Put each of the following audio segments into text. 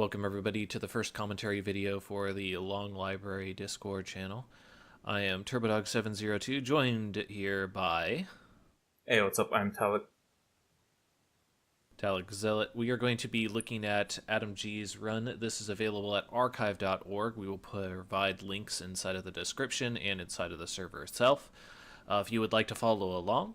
Welcome everybody to the first commentary video for the Long Library Discord channel. I am Turbodog702, joined here by Hey, what's up? I'm TalicZealot. We are going to be looking at Adam G's run. This is available at archive.org. We will provide links inside of the description and inside of the server itself. If you would like to follow along,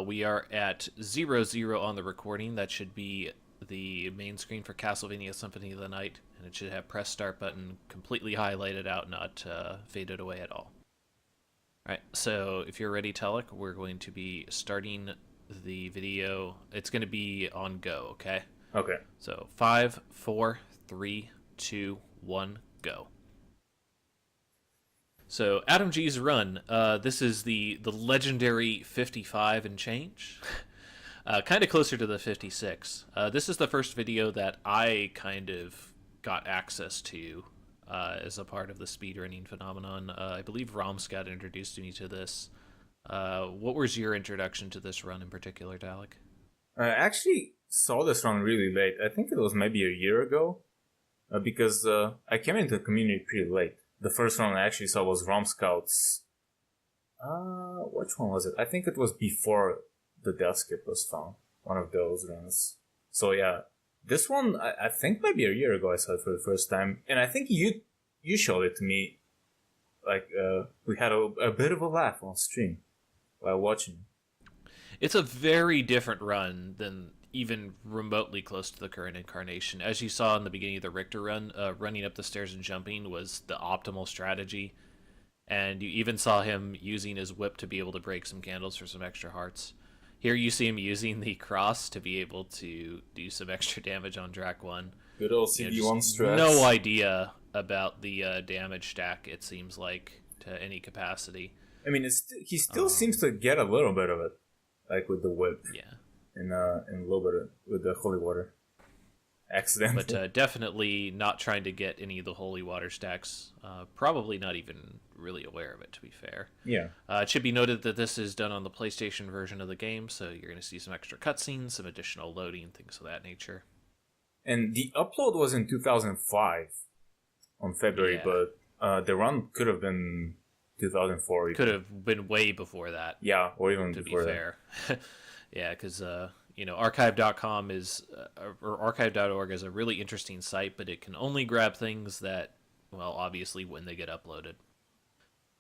we are at 00 on the recording. That should be the main screen for Castlevania Symphony of the Night, and it should have press start button completely highlighted out, not faded away at all. Alright, so if you're ready, Telic, we're going to be starting the video. It's going to be on go, okay? Okay. So 5, 4, 3, 2, 1, go. So Adam G's run. This is the legendary 55 and change. Kind of closer to the 56. This is the first video that I kind of got access to as a part of the speedrunning phenomenon. I believe Romscott introduced me to this. What was your introduction to this run in particular, Dalek? I actually saw this run really late. I think it was maybe a year ago, because I came into the community pretty late. The first one I actually saw was Romscout's. Which one was it? I think it was before the death skip was found. One of those runs. So yeah, this one I think maybe a year ago I saw it for the first time, and I think you showed it to me. Like we had a bit of a laugh on stream while watching. It's a very different run than even remotely close to the current incarnation. As you saw in the beginning of the Richter run, running up the stairs and jumping was the optimal strategy. And you even saw him using his whip to be able to break some candles for some extra hearts. Here you see him using the cross to be able to do some extra damage on Drac 1. Good old CD1 stress. No idea about the damage stack, it seems like, to any capacity. I mean, he still seems to get a little bit of it, like with the whip. Yeah. And a little bit with the holy water. Accidentally. But definitely not trying to get any of the holy water stacks. Probably not even really aware of it, to be fair. Yeah. It should be noted that this is done on the PlayStation version of the game, so you're going to see some extra cutscenes, some additional loading, things of that nature. And the upload was in 2005 on February, Yeah. but the run could have been 2004. Could have been way before that. Yeah, or even to before be fair. Yeah, because archive.com is or archive.org is a really interesting site, but it can only grab things that, well, obviously when they get uploaded.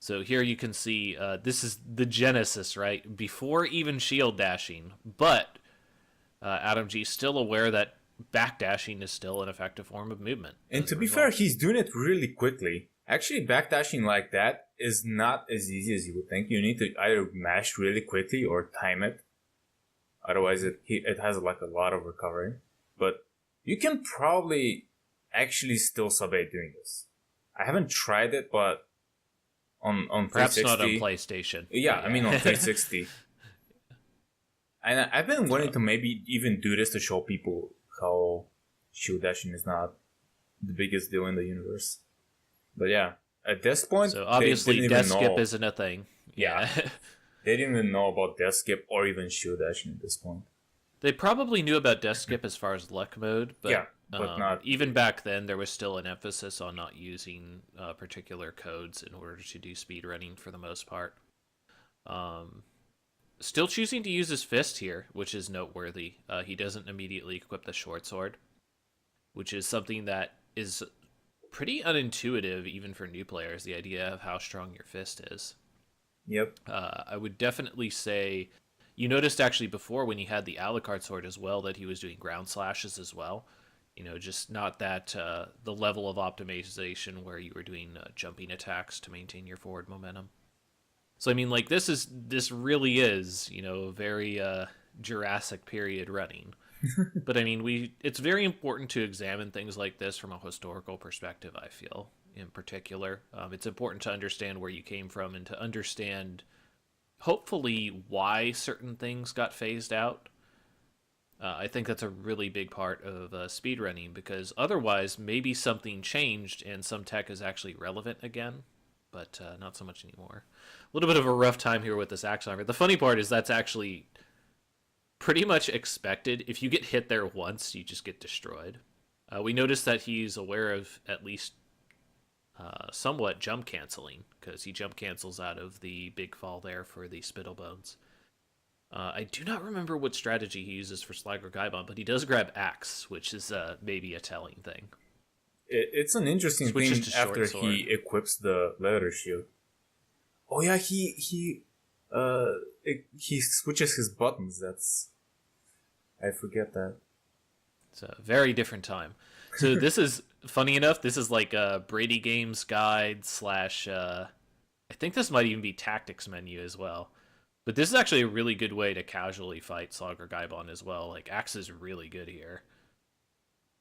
So here you can see this is the genesis, right? Before even shield dashing, but Adam G still aware that backdashing is still an effective form of movement. And to be fair, he's doing it really quickly. Actually, backdashing like that is not as easy as you would think. You need to either mash really quickly or time it. Otherwise, it has like a lot of recovery. But you can probably actually still sub-8 doing this. I haven't tried it, but on perhaps 360, not on PlayStation. Yeah, I mean on 360. And I've been wanting to maybe even do this to show people how shield dashing is not the biggest deal in the universe. But yeah, at this point, so obviously they death didn't skip know. isn't a thing. Yeah. They didn't even know about death skip or even shield dashing at this point. They probably knew about death skip as far as luck mode, but, Yeah, but not even back then. There was still an emphasis on not using particular codes in order to do speedrunning for the most part. Still choosing to use his fist here, which is noteworthy. He doesn't immediately equip the short sword, which is something that is pretty unintuitive even for new players, the idea of how strong your fist is. Yep. I would definitely say you noticed actually before when he had the Alucard sword as well that he was doing ground slashes as well. Just not that the level of optimization where you were doing jumping attacks to maintain your forward momentum. So I mean, like this really is very Jurassic period running. But I mean, it's very important to examine things like this from a historical perspective, I feel. In particular, it's important to understand where you came from and to understand, hopefully, why certain things got phased out. I think that's a really big part of speedrunning, because otherwise, maybe something changed and some tech is actually relevant again, but not so much anymore. A little bit of a rough time here with this axe armor. The funny part is that's actually pretty much expected. If you get hit there once, you just get destroyed. We noticed that he's aware of at least somewhat jump canceling, because he jump cancels out of the big fall there for the Spittlebones. I do not remember what strategy he uses for Slag or Gaibon, but he does grab Axe, which is maybe a telling thing. It's an interesting Switches thing to after short sword. he equips the leather shield. Oh yeah, he switches his buttons. I forget that. It's a very different time. So this is, funny enough, this is like a Brady Games guide slash, I think this might even be tactics menu as well. But this is actually a really good way to casually fight Slog or Gaibon as well. Like, Axe is really good here.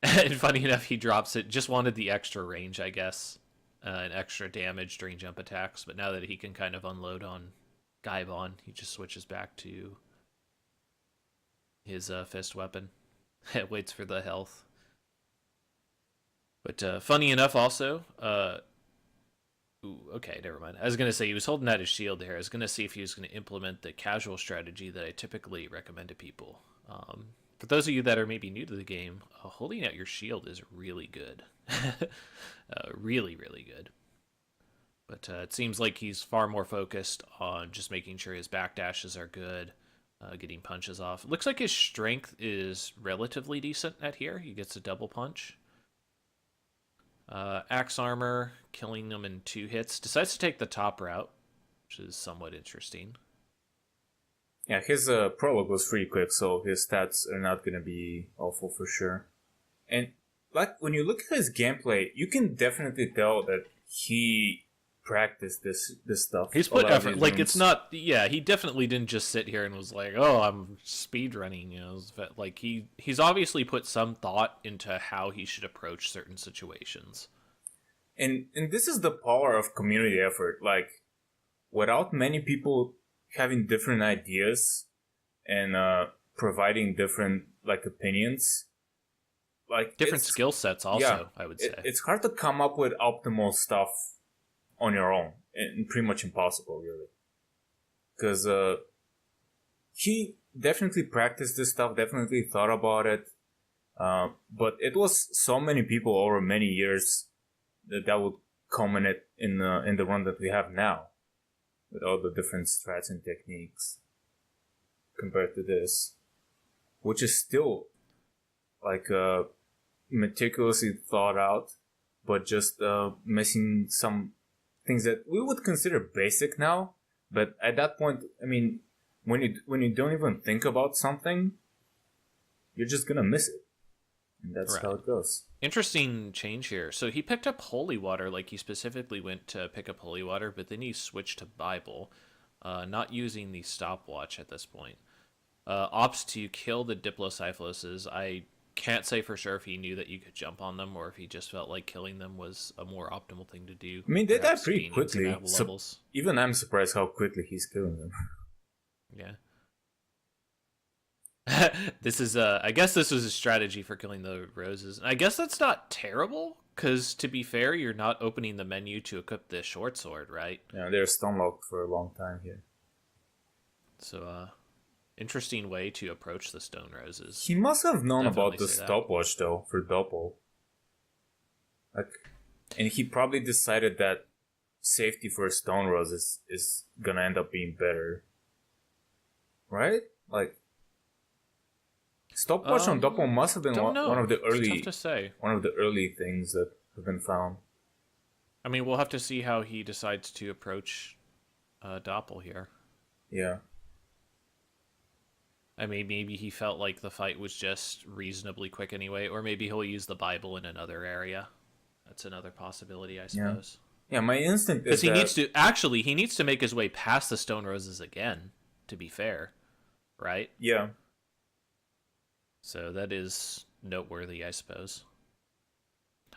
And funny enough, he drops it. Just wanted the extra range, I guess. And extra damage during jump attacks. But now that he can kind of unload on Gaibon, he just switches back to his fist weapon. Waits for the health. But funny enough also, ooh, okay, never mind. I was going to say he was holding out his shield there. I was going to see if he was going to implement the casual strategy that I typically recommend to people. For those of you that are maybe new to the game, holding out your shield is really good. Really, really good. But it seems like he's far more focused on just making sure his backdashes are good, getting punches off. It looks like his strength is relatively decent at here. He gets a double punch. Axe armor, killing them in 2 hits. Decides to take the top route, which is somewhat interesting. Yeah, his prologue was pretty quick, so his stats are not going to be awful for sure. And like when you look at his gameplay, you can definitely tell that he practiced this stuff. He's put effort. Like, it's not. Yeah, he definitely didn't just sit here and was like, "Oh, I'm speedrunning." You know, like he's obviously put some thought into how he should approach certain situations. And this is the power of community effort. Like, without many people having different ideas and providing different like opinions, like different skill sets. Also, yeah, I would say it's hard to come up with optimal stuff on your own, and pretty much impossible, really. Because he definitely practiced this stuff, definitely thought about it, but it was so many people over many years that would culminate in the run that we have now, with all the different strats and techniques compared to this, which is still like meticulously thought out, but just missing some things that we would consider basic now, but at that point, I mean, when you don't even think about something, you're just gonna miss it, and that's right. How it goes. Interesting change here. So he picked up Holy Water, like he specifically went to pick up Holy Water, but then he switched to Bible, not using the stopwatch at this point. Opts to kill the Diplocyphloses. I can't say for sure if he knew that you could jump on them or if he just felt like killing them was a more optimal thing to do. I mean, they die pretty quickly. So even I'm surprised how quickly he's killing them. Yeah. This is, I guess this was a strategy for killing the roses. And I guess that's not terrible, because to be fair, you're not opening the menu to equip the short sword, right? Yeah, they're stun locked for a long time here. So, interesting way to approach the stone roses. He must have known about the stopwatch though for Doppel. Like, and he probably decided that safety for stone roses is gonna end up being better, right? Like, stopwatch on Doppel must have been one of the early things that have been found. I mean, we'll have to see how he decides to approach Doppel here. Yeah. I mean, maybe he felt like the fight was just reasonably quick anyway, or maybe he'll use the Bible in another area. That's another possibility, I suppose. Yeah, my instinct is because he needs to make his way past the stone roses again, to be fair, right? Yeah. So that is noteworthy, I suppose.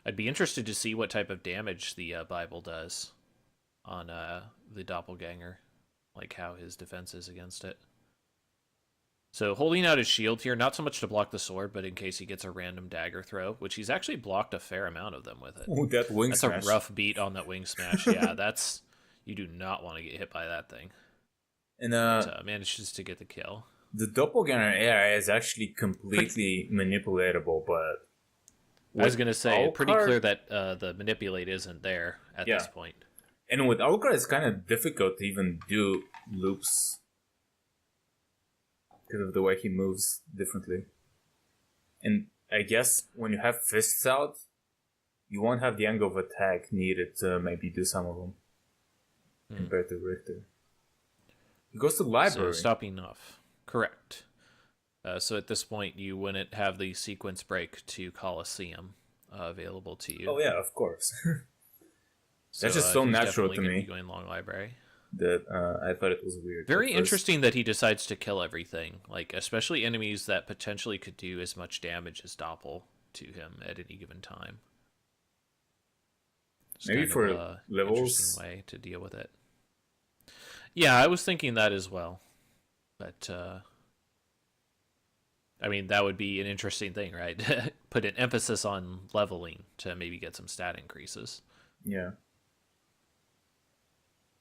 I'd be interested to see what type of damage the Bible does on the doppelganger, like how his defense is against it. So holding out his shield here, not so much to block the sword, but in case he gets a random dagger throw, which he's actually blocked a fair amount of them with it. Ooh, that wing smash. That's a rough beat on that wing smash. Yeah, that's... You do not want to get hit by that thing. And manages to get the kill. The doppelganger AI is actually completely manipulatable, but I was going to say, pretty Alucard, clear that the manipulate isn't there at this point. And with Alucard, it's kind of difficult to even do loops because of the way he moves differently. And I guess when you have fists out, you won't have the angle of attack needed to maybe do some of them compared to Richter. He goes to the library. So stopping off. Correct. So at this point, you wouldn't have the sequence break to Colosseum available to you. Oh yeah, of course. So, that's just so natural to me. Going long library. That I thought it was weird. Very interesting that he decides to kill everything, like especially enemies that potentially could do as much damage as Doppel to him at any given time. It's maybe for levels. Interesting way to deal with it. Yeah, I was thinking that as well, but I mean that would be an interesting thing, right? Put an emphasis on leveling to maybe get some stat increases. Yeah.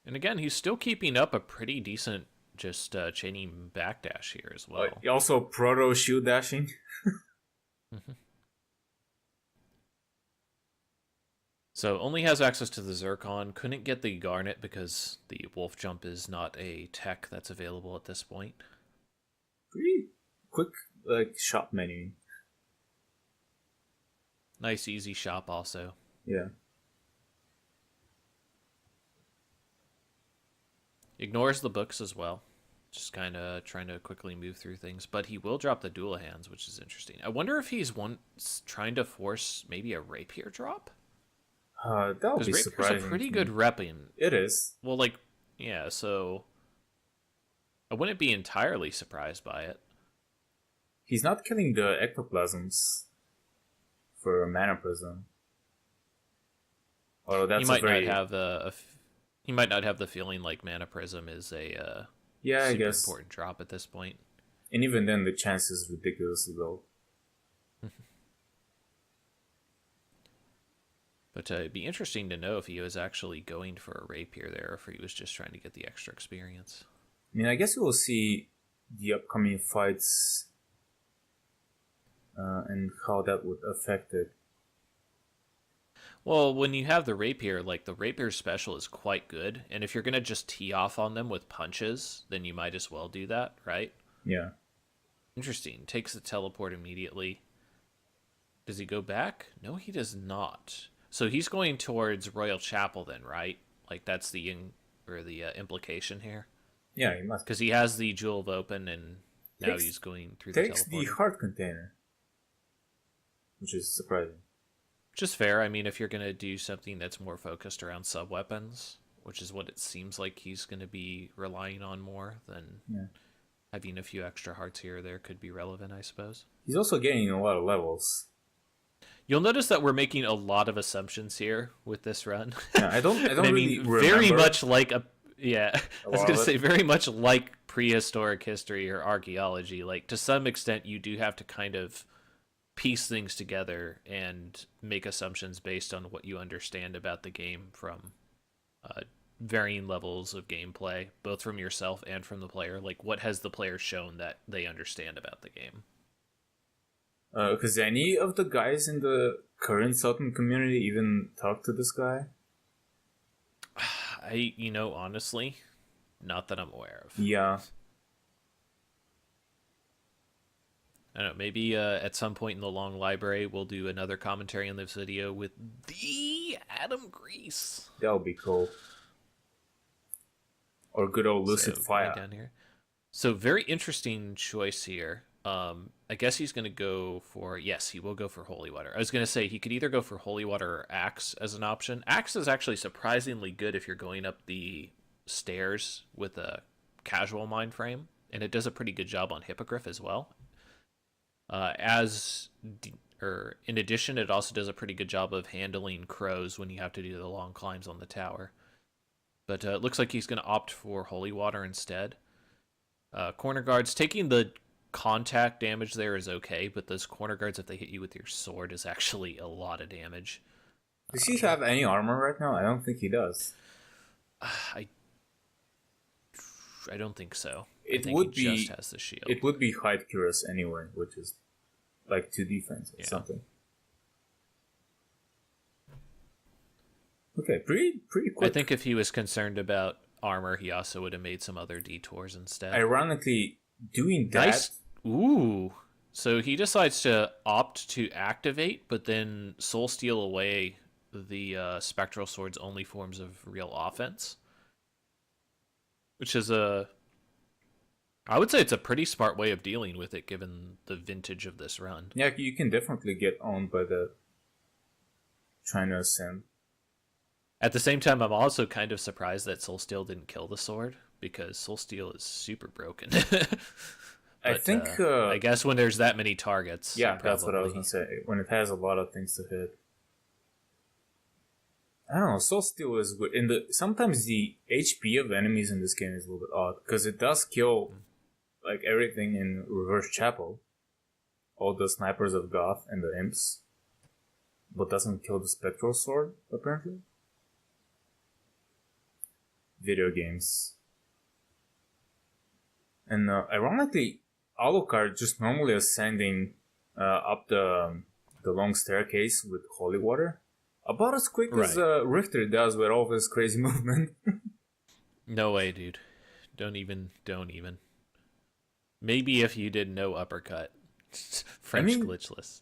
And again, he's still keeping up a pretty decent just chaining backdash here as well. Also proto shield dashing. So only has access to the Zircon. Couldn't get the Garnet because the Wolf Jump is not a tech that's available at this point. Pretty quick shop menu. Nice easy shop also. Yeah. Ignores the books as well. Just kind of trying to quickly move through things. But he will drop the dual hands, which is interesting. I wonder if he's trying to force maybe a rapier drop? That would be surprising. Rapier's a pretty good repping. It is. Well, yeah, so I wouldn't be entirely surprised by it. He's not killing the ectoplasms for a mana prism. Although that's he might not have the feeling like Mana Prism is a I guess important drop at this point. And even then, the chance is ridiculously low. But it'd be interesting to know if he was actually going for a rapier there, or if he was just trying to get the extra experience. I mean, I guess we will see the upcoming fights and how that would affect it. Well, when you have the rapier, the rapier special is quite good, and if you're going to just tee off on them with punches, then you might as well do that, right? Yeah. Interesting. Takes the teleport immediately. Does he go back? No, he does not. So he's going towards Royal Chapel then, right? That's the implication here? Yeah, he must. Because he has the Jewel of Open, and now he's going through the teleport. Takes the heart container, which is surprising. Just fair. I mean, if you're going to do something that's more focused around sub-weapons, which is what it seems like he's going to be relying on more, then having a few extra hearts here or there could be relevant, I suppose. He's also getting a lot of levels. You'll notice that we're making a lot of assumptions here with this run. Yeah, I don't really remember. Very much like I was going to say very much like prehistoric history or archaeology. To some extent, you do have to kind of piece things together and make assumptions based on what you understand about the game from varying levels of gameplay, both from yourself and from the player. What has the player shown that they understand about the game? Because any of the guys in the current Southern community even talk to this guy? Honestly, not that I'm aware of. Yeah. I don't know, maybe at some point in the long library, we'll do another commentary on this video with the Adam Grise. That would be cool. Or good old Lucid Fire. Down here. So very interesting choice here. I guess he's going to go for... Yes, he will go for Holy Water. I was going to say he could either go for Holy Water or Axe as an option. Axe is actually surprisingly good if you're going up the stairs with a casual mind frame. And it does a pretty good job on Hippogriff as well. In addition, it also does a pretty good job of handling crows when you have to do the long climbs on the tower. But it looks like he's going to opt for Holy Water instead. Corner guards, taking the contact damage there is okay, but those corner guards, if they hit you with your sword, is actually a lot of damage. Does he have any armor right now? I don't think he does. I don't think so. It would be just has the shield. It would be height curious anyway, which is 2 defense or something. Okay, pretty I quick. think if he was concerned about armor, he also would have made some other detours instead. Ironically, doing that. Nice. Ooh. So he decides to opt to activate, but then soul steal away the spectral sword's only forms of real offense, which is I would say it's a pretty smart way of dealing with it, given the vintage of this run. Yeah, you can definitely get owned by the trying to ascend. At the same time, I'm also kind of surprised that Soul Steal didn't kill the sword, because Soul Steal is super broken. I But, think. I guess when there's that many targets. Yeah, that's what I was gonna say. When it has a lot of things to hit. I don't know. Soul Steal is good. Sometimes the HP of enemies in this game is a little bit odd because it does kill like everything in Reverse Chapel, all the snipers of Goth and the imps, but doesn't kill the Spectral Sword apparently. Video games. And ironically, Alucard just normally ascending up the long staircase with holy water, about as quick as Richter does with all of his crazy movement. No way, dude. Don't even. Maybe if you did no uppercut. French glitchless.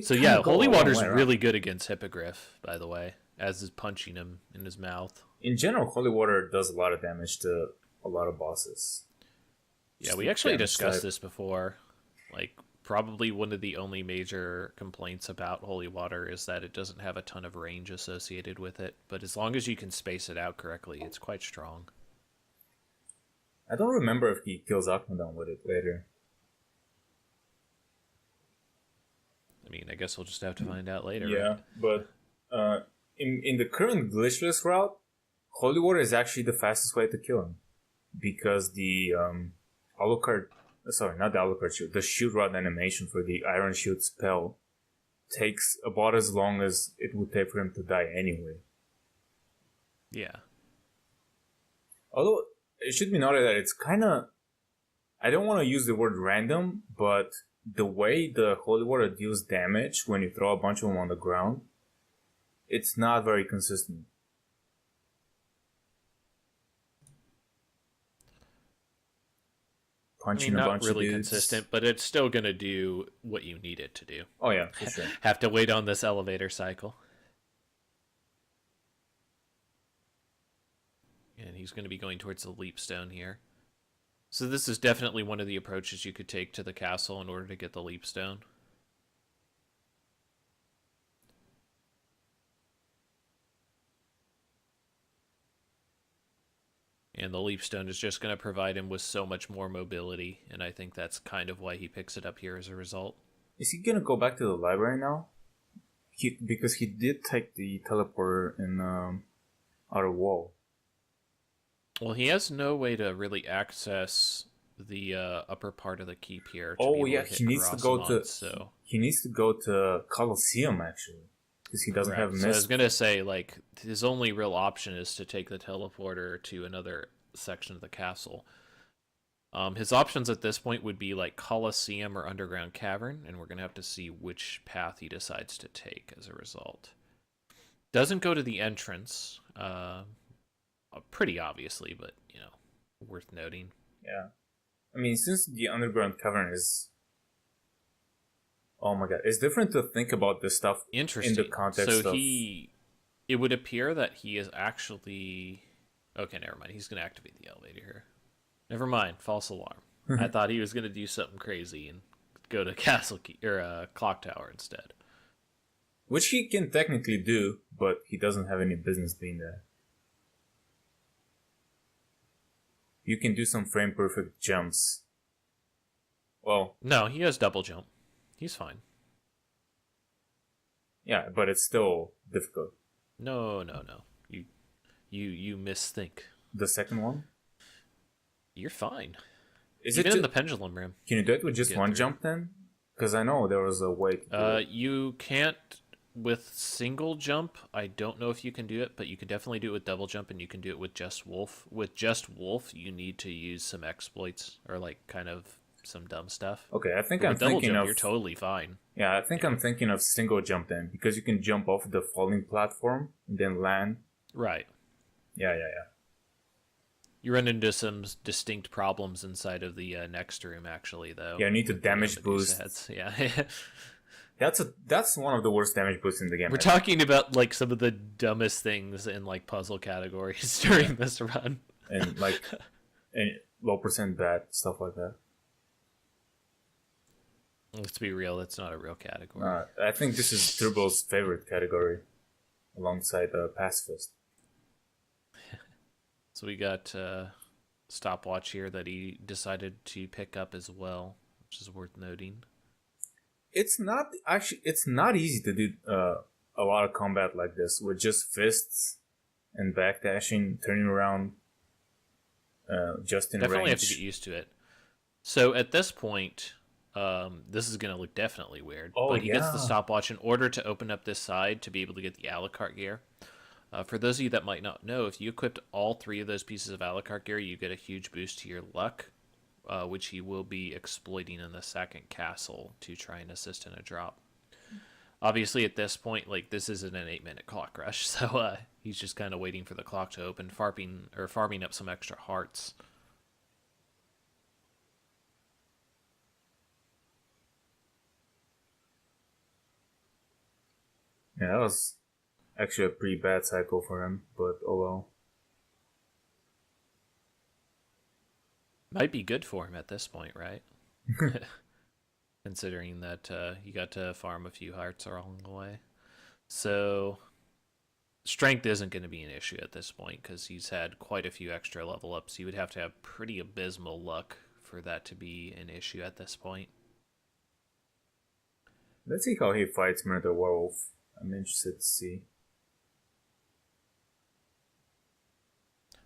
So yeah, holy water's really good against Hippogriff, by the way, as is punching him in his mouth. In general, holy water does a lot of damage to a lot of bosses. Yeah, we actually discussed this before. Like, probably one of the only major complaints about holy water is that it doesn't have a ton of range associated with it. But as long as you can space it out correctly, it's quite strong. I don't remember if he kills Akhenaten with it later. I mean, I guess we'll just have to find out later. Yeah, right? but in the current glitchless route, holy water is actually the fastest way to kill him. Because the Alucard, sorry, not the Alucard shield, the shield rod animation for the Iron Shield spell takes about as long as it would take for him to die anyway. Yeah. Although, it should be noted that it's kind of... I don't want to use the word random, but the way the holy water deals damage when you throw a bunch of them on the ground, it's not very consistent. Punching a bunch not really of dudes. consistent, but it's still going to do what you need it to do. Oh yeah, for sure. Have to wait on this elevator cycle. And he's going to be going towards the leap stone here. So this is definitely one of the approaches you could take to the castle in order to get the leap stone. And the leap stone is just going to provide him with so much more mobility, and I think that's kind of why he picks it up here as a result. Is he going to go back to the library now? Because he did take the teleporter in Outer Wall. Well, he has no way to really access the upper part of the keep here. Oh yeah, he needs to go to. He needs to go to Colosseum actually, because he doesn't have. So I was gonna say, like, his only real option is to take the teleporter to another section of the castle. His options at this point would be like Colosseum or Underground Cavern, and we're gonna have to see which path he decides to take as a result. Doesn't go to the entrance. Pretty obviously, but, you know, worth noting. Yeah. I mean, since the Underground Cavern is... Oh my god, it's different to think about this stuff in the context of... It would appear that he is actually... Okay, never mind. He's going to activate the elevator here. Never mind. False alarm. I thought he was going to do something crazy and go to Clock Tower instead. Which he can technically do, but he doesn't have any business being there. You can do some frame perfect jumps. Well... No, he has double jump. He's fine. Yeah, but it's still difficult. No. You misthink. The second one? You're fine. Is Even it in the pendulum room. Can you do it with just one jump then? Because I know there was a way to do it. You can't with single jump. I don't know if you can do it, but you can definitely do it with double jump, and you can do it with just wolf. With just wolf, you need to use some exploits or like kind of some dumb stuff. Okay, I think But I'm with double thinking jump, of... you're totally fine. Yeah, I think Yeah. I'm thinking of single jump then, because you can jump off the falling platform and then land. Right. Yeah. You run into some distinct problems inside of the next room, actually, though. Yeah, you need to with the, damage Medusa boost. heads. Yeah. That's one of the worst damage boosts in the game. We're talking about like some of the dumbest things in like puzzle categories during this run. And like and low percent bad, stuff like that. Let's be real, that's not a real category. I think this is Turbo's favorite category, alongside Pacifist. So we got stopwatch here that he decided to pick up as well, which is worth noting. It's not easy to do a lot of combat like this with just fists and backdashing, turning around, just in Definitely range. have to get used to it. So at this point, this is going to look definitely weird. Oh, but he gets the yeah. stopwatch in order to open up this side to be able to get the a la carte gear. For those of you that might not know, if you equipped all 3 of those pieces of a la carte gear, you get a huge boost to your luck, which he will be exploiting in the second castle to try and assist in a drop. Obviously, at this point, like, this isn't an 8-minute clock rush, so he's just kind of waiting for the clock to open, farming up some extra hearts. Yeah, that was actually a pretty bad cycle for him, but oh well. Might be good for him at this point, right? Considering that you got to farm a few hearts along the way. So, strength isn't going to be an issue at this point because he's had quite a few extra level ups. You would have to have pretty abysmal luck for that to be an issue at this point. Let's see how he fights Murder Werewolf. I'm interested to see.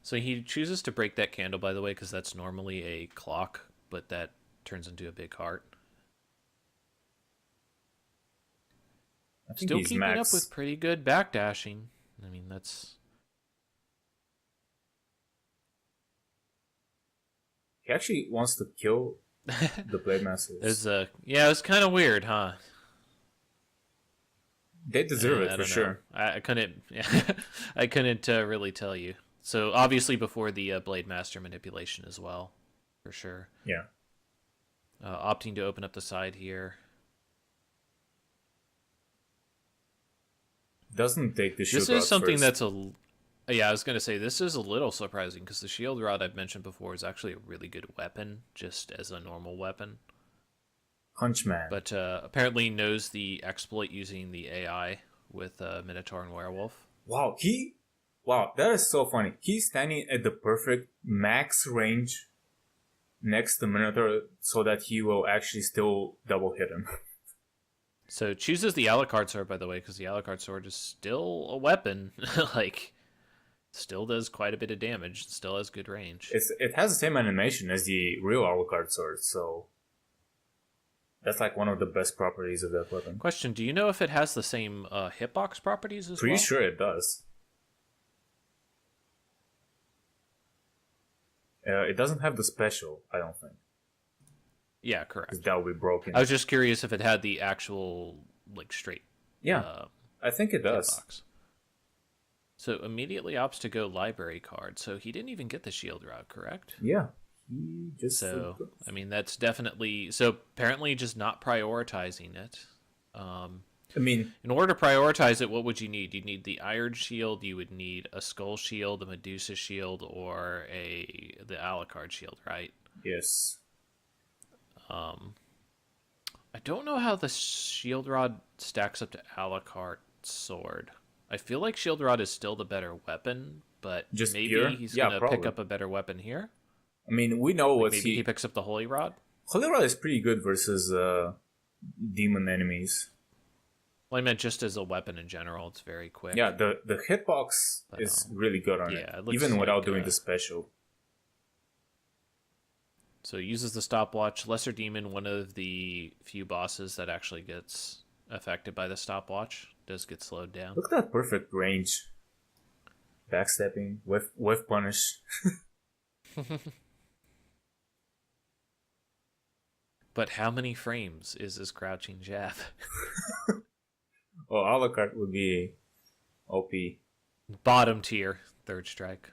So he chooses to break that candle, by the way, because that's normally a clock, but that turns into a big heart. I think Still he's keeping max. up with pretty good backdashing. I mean, that's... He actually wants to kill the Blade Masters. Yeah, it's kind of weird, huh? They deserve it I for don't know. sure. I couldn't. I couldn't really tell you. So obviously before the Blade Master manipulation as well, for sure. Yeah. Opting to open up the side here. Doesn't take the shield This rod is something first. that's a... Yeah, I was going to say, this is a little surprising because the shield rod I've mentioned before is actually a really good weapon, just as a normal weapon. Hunchman. But apparently knows the exploit using the AI with Minotaur and Werewolf. Wow, that is so funny. He's standing at the perfect max range next to Minotaur so that he will actually still double hit him. So chooses the a la carte sword, by the way, because the a la carte sword is still a weapon. Like, still does quite a bit of damage. Still has good range. It has the same animation as the real Alucard sword, so that's like one of the best properties of that weapon. Question, do you know if it has the same hitbox properties as Pretty well? sure it does. It doesn't have the special, I don't think. Yeah, correct. 'Cause that would be broken. I was just curious if it had the actual, like, straight Yeah, I think it does. hitbox. So immediately opts to go library card. So he didn't even get the shield rod, correct? Yeah. He just So, I mean, that's definitely... So apparently just not prioritizing it. I mean, In order to prioritize it, what would you need? You'd need the Iron Shield, you would need a Skull Shield, a Medusa Shield, or the Alucard Shield, right? yes. I don't know how the Shield Rod stacks up to Alucard Sword. I feel like Shield Rod is still the better weapon, but Just maybe pure? he's Yeah, going to pick probably. up a better weapon here. I mean, we know what Maybe he picks up the Holy Rod. Holy Rod is pretty good versus demon enemies. Well, I meant just as a weapon in general. It's very quick. Yeah, the hitbox is really good on yeah, it, it looks even without like, doing the special. So he uses the stopwatch. Lesser Demon, one of the few bosses that actually gets affected by the stopwatch, does get slowed down. Look at that perfect range. Backstepping with punish. But how many frames is this crouching jab? Well, a la carte would be OP. Bottom tier, third strike.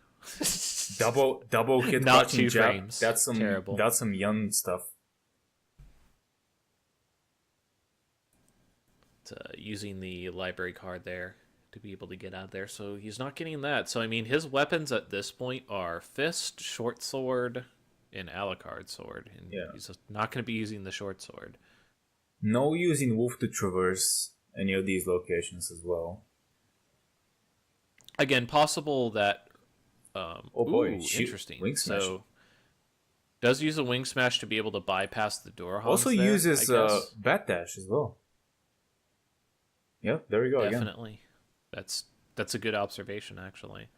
Double hit Not crouching 2 jab. frames. Terrible. That's some young stuff. Using the library card there to be able to get out there. So he's not getting that. So, I mean, his weapons at this point are Fist, Short Sword, and Alucard Sword. And he's not going to be using the Short Sword. No using Wolf to traverse any of these locations as well. Again, possible that... oh boy, interesting. Wing Smash. So, does use a Wing Smash to be able to bypass the door. Also there, uses Bat Dash as well. Yep, there we go. Definitely. Again. That's a good observation, actually.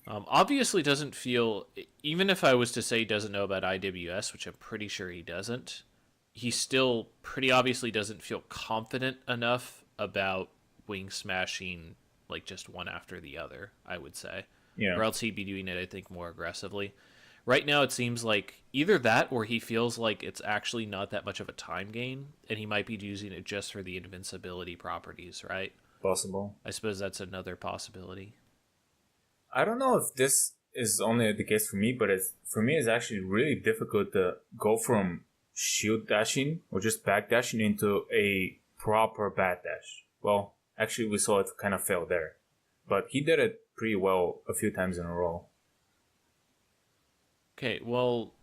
Obviously doesn't feel... Even if I was to say he doesn't know about IWS, which I'm pretty sure he doesn't, he still pretty obviously doesn't feel confident enough about Wing Smashing like just one after the other, I would say. Yeah. Or else he'd be doing it, I think, more aggressively. Right now, it seems like either that or he feels like it's actually not that much of a time gain, and he might be using it just for the invincibility properties, right? Possible. I suppose that's another possibility. I don't know if this is only the case for me, but for me, it's actually really difficult to go from shield dashing or just back dashing into a proper bat dash. Well, actually, we saw it kind of fail there, but he did it pretty well a few times in a row. Okay, well,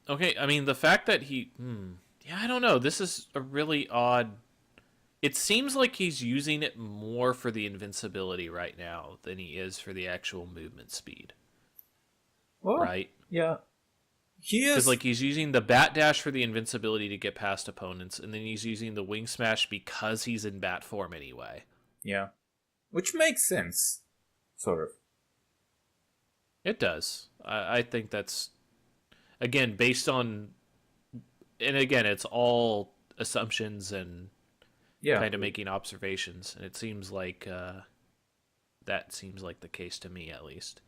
I mean, the fact that I don't know. This is a really odd... It seems like he's using it more for the invincibility right now than he is for the actual movement speed. Well, right? Yeah. He is... Because, like, he's using the bat dash for the invincibility to get past opponents, and then he's using the wing smash because he's in bat form anyway. Yeah. Which makes sense. Sort of. It does. I think that's, again, based on... And again, it's all assumptions and kind of making observations. And it seems like that seems like the case to me, at least.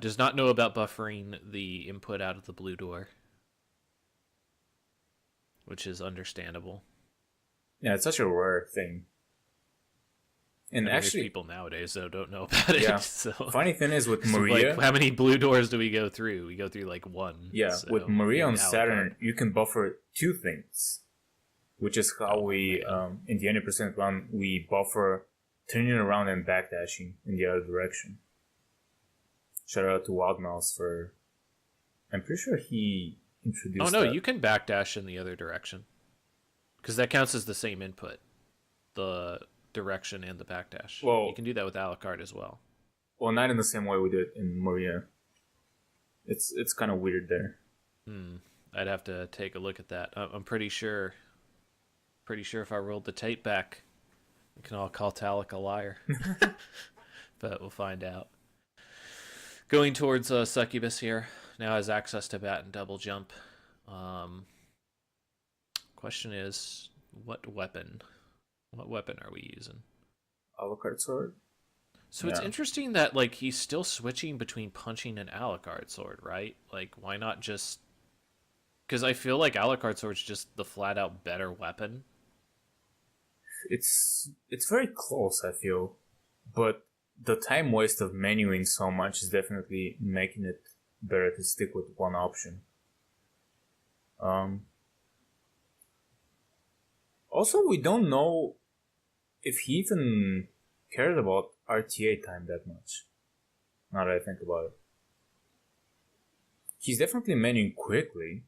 Does not know about buffering the input out of the blue door, which is understandable. Yeah, it's such a rare thing. And I mean, actually, there's people nowadays that don't know about it. Yeah. So. Funny thing is with Maria, like, how many blue doors do we go through? We go through like one. Yeah, so, with Maria on Alucard. Saturn, you can buffer two things, which is how we in the 90% run we buffer turning around and backdashing in the other direction. Shout out to Wild Mouse for... I'm pretty sure he introduced Oh, no, that. you can backdash in the other direction. Because that counts as the same input. The direction and the backdash. Well, you can do that with Alucard as well. Well, not in the same way we did in Maria. It's kind of weird there. I'd have to take a look at that. I'm pretty sure if I rolled the tape back, we can all call Talic a liar. But we'll find out. Going towards Succubus here. Now has access to bat and double jump. Question is, what weapon? What weapon are we using? Alucard sword. So it's interesting that like he's still switching between punching and Alucard sword, right? Like, why not just? Because I feel like Alucard sword's just the flat out better weapon. It's very close, I feel, but the time waste of menuing so much is definitely making it better to stick with one option. Also, we don't know if he even cared about RTA time that much. Now that I think about it. He's definitely menuing quickly,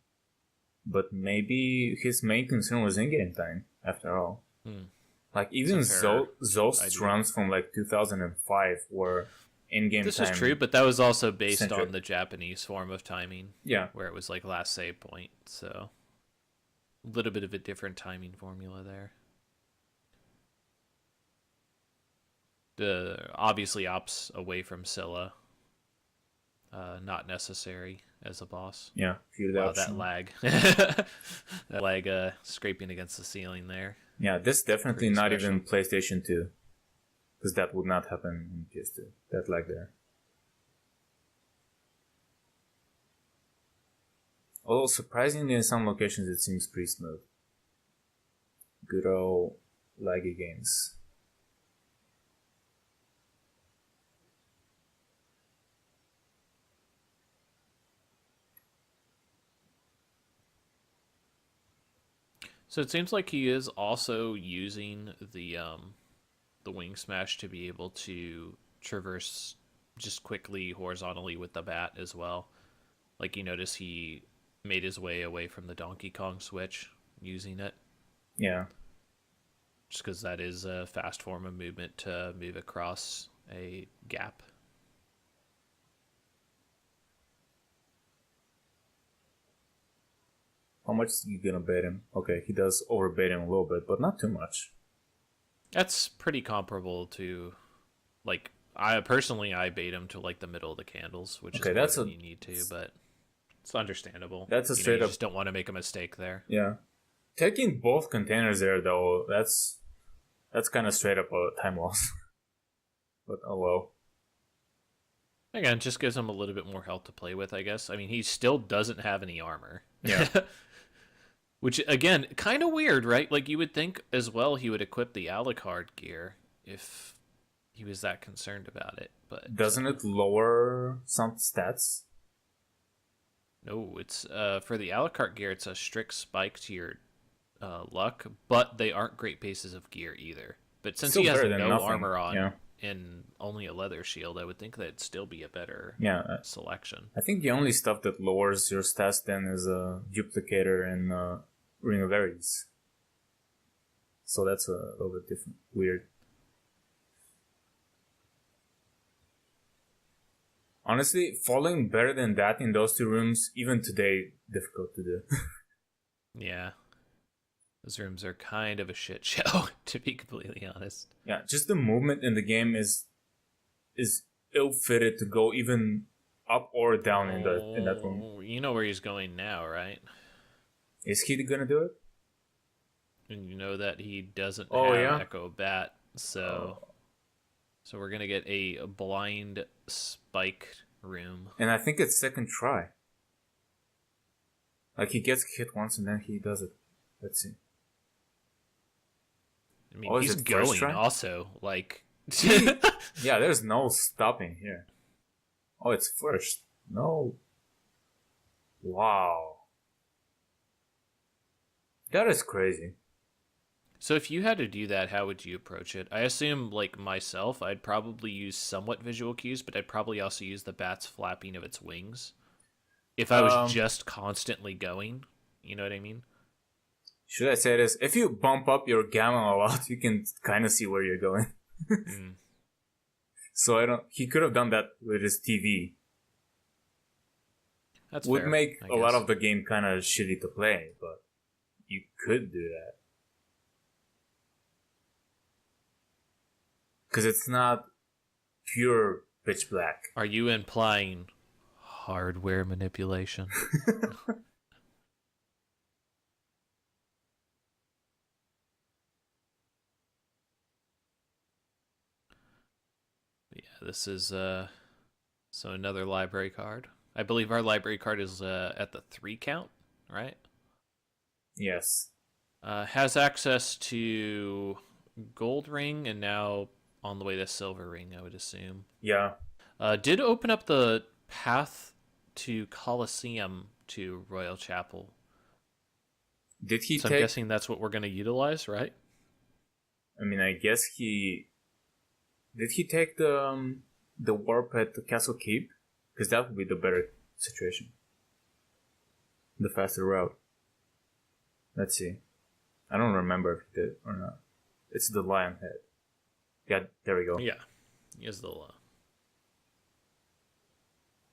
but maybe his main concern was in-game time, after all. Like, even Zost's runs from, like, 2005 were in-game time. This is true, but that was also based centric. on the Japanese form of timing. Yeah. Where it was, like, last save point, so... A little bit of a different timing formula there. Obviously opts away from Scylla. Not necessary as a boss. Yeah, wow, that lag. That lag scraping against the ceiling there. Yeah, this definitely Pretty not special. even PlayStation 2. Because that would not happen in PS2. That lag there. Although surprisingly, in some locations it seems pretty smooth. Good old laggy games. So it seems like he is also using the wing smash to be able to traverse just quickly horizontally with the bat as well. Like you notice he made his way away from the Donkey Kong switch using it. Yeah. Just because that is a fast form of movement to move across a gap. How much is he gonna bait him? Okay, he does overbait him a little bit, but not too much. That's pretty comparable to, like, I personally I bait him to like the middle of the candles, which Okay, is that's more a than you need to, but it's understandable. That's a You know, straight you up. just don't want to make a mistake there. Yeah. Taking both containers there though, that's kind of straight up a time loss. But oh well. Again, just gives him a little bit more health to play with, I guess. I mean, he still doesn't have any armor. Yeah. Which, again, kind of weird, right? Like, you would think as well he would equip the Alucard gear if he was that concerned about it. But Doesn't it lower some stats? no, it's for the Alucard gear, it's a strict spike to your luck, but they aren't great pieces of gear either. But since Still he has better than no nothing. armor on Yeah. and only a leather shield, I would think that'd still be a better Yeah. selection. I think the only stuff that lowers your stats then is a duplicator and Ring of Ares. So that's a little bit different. Weird. Honestly, falling better than that in those two rooms, even today, difficult to do. Yeah. Those rooms are kind of a shit show, to be completely honest. Yeah, just the movement in the game is ill-fitted to go even up or down in that room. Oh, you know where he's going now, right? Is he gonna do it? And you know that he doesn't Oh, have yeah? Echo Bat, so we're gonna get a blind spike room. And I think it's second try. Like he gets hit once and then he does it. Let's see. I mean, Oh, is he's it first going try? also, like... Yeah, there's no stopping here. Oh, it's first. No. Wow. That is crazy. So if you had to do that, how would you approach it? I assume, like myself, I'd probably use somewhat visual cues, but I'd probably also use the bat's flapping of its wings. If I was just constantly going, you know what I mean? Should I say this? If you bump up your gamma a lot, you can kind of see where you're going. Mm. So he could have done that with his TV. That's Would fair, make I a lot guess. of the game kind of shitty to play, but you could do that. Because it's not pure pitch black. Are you implying hardware manipulation? Yeah, this is so another library card. I believe our library card is at the 3 count, right? Yes. Has access to gold ring and now on the way to silver ring, I would assume. Yeah. Did open up the path to Colosseum to Royal Chapel. Did he So take... I'm guessing that's what we're going to utilize, right? I mean, I guess he... Did he take the warp at the Castle Keep? Because that would be the better situation. The faster route. Let's see. I don't remember if he did or not. It's the lion head. Yeah, there we go. Yeah. He has the